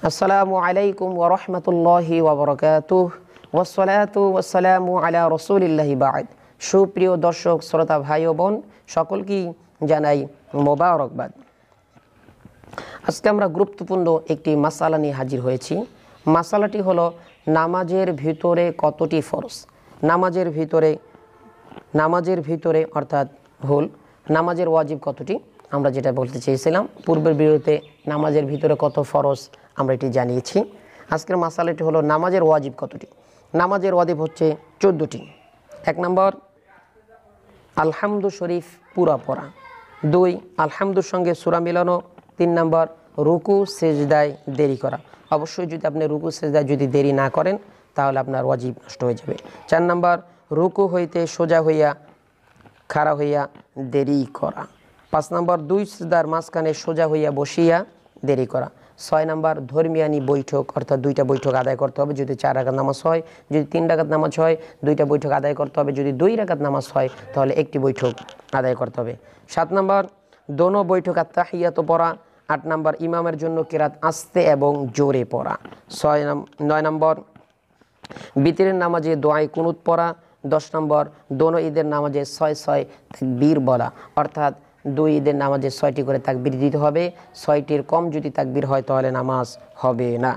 আসসালামু আলাইকুম ওয়া রাহমাতুল্লাহি ওয়া বারাকাতুহু ওয়াসসালাতু ওয়াসসালামু আলা রাসূলিল্লাহি বা'দ। সুপ্রিয় দর্শক শ্রোতা ভাই ও বোন সকলকেই জানাই মোবারকবাদ। আজকে আমরা গুরুত্বপূর্ণ একটি মাসালা নিয়ে হাজির হয়েছি। মাসালাটি হলো নামাজের ভিতরে কতটি ফরজ। নামাজের ভিতরে অর্থাৎ নামাজের ওয়াজিব কতটি, আমরা যেটা বলতে চেয়েছিলাম পূর্বের ভিডিওতে নামাজের ভিতরে কত ফরজ আমরা এটি জানিয়েছি। আজকের মাসালাটি হলো নামাজের ওয়াজিব কতটি। নামাজের ওয়াজিব হচ্ছে 14টি। 1 নম্বর আলহামদু শরীফ পুরা পড়া, 2 আলহামদুর সঙ্গে সূরা মিলানো, 3 নম্বর রুকু সেজদায় দেরি করা। অবশ্যই যদি আপনি রুকু সেজদায় যদি দেরি না করেন তাহলে আপনার ওয়াজিব নষ্ট হয়ে যাবে। 4 নম্বর রুকু হইতে সোজা হইয়া খাড়া হইয়া দেরি করা। 5 নম্বর 2 সিজদার মাঝখানে সোজা হইয়া বসিয়া দেরি করা। 6 নম্বর ধর্মিয়ানি বৈঠক অর্থাৎ 2টা বৈঠক আদায় করতে হবে। যদি 4 রাকাত নামাজ হয়, যদি 3 রাকাত নামাজ হয় 2টা বৈঠক আদায় করতে হবে। যদি 2 রাকাত নামাজ হয় তাহলে 1টি বৈঠক আদায় করতে হবে। 7 নম্বর দোনো বৈঠক আত্তাহিয়াত পড়া। 8 নম্বর ইমামের জন্য কিরাত আস্তে এবং জোরে পড়া। 9 নম্বর বিতরের নামাজে দোয়ায়ে কুনুত পড়া। 10 নম্বর দোনো ঈদের নামাজে 6 তাকবীর বলা, অর্থাৎ 2 ঈদের নামাজে 6টি করে তাকবীর দিতে হবে। 6টির কম যদি তাকবীর হয় তাহলে নামাজ হবে না।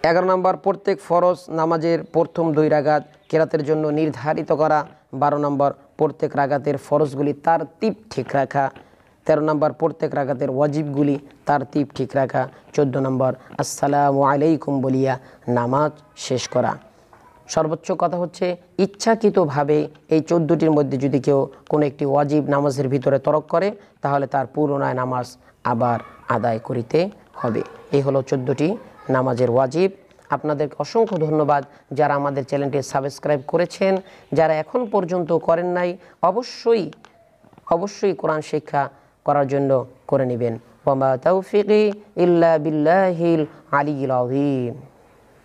11 নম্বর প্রত্যেক ফরজ নামাজের প্রথম 2 রাকাত কিরাতের জন্য নির্ধারিত করা। 12 নম্বর প্রত্যেক রাকাতের ফরজগুলি তারতিব ঠিক রাখা। 13 নম্বর প্রত্যেক রাকাতের ওয়াজিবগুলি তারতিব ঠিক রাখা। 14 নম্বর আসসালামু আলাইকুম বলিয়া নামাজ শেষ করা। সর্বোচ্চ কথা হচ্ছে ইচ্ছাকৃতভাবে এই 14টির মধ্যে যদি কেউ কোনো একটি ওয়াজিব নামাজের ভিতরে তরক করে তাহলে তার পুনরায় নামাজ আবার আদায় করিতে হবে। এই হলো 14টি নামাজের ওয়াজিব। আপনাদেরকে অসংখ্য ধন্যবাদ যারা আমাদের চ্যানেলটি সাবস্ক্রাইব করেছেন। যারা এখন পর্যন্ত করেন নাই অবশ্যই কোরআন শিক্ষা করার জন্য করে নেবেন। ওয়া মা তাওফিকি ইল্লা বিল্লাহিল আলিয়্যিল আযীম।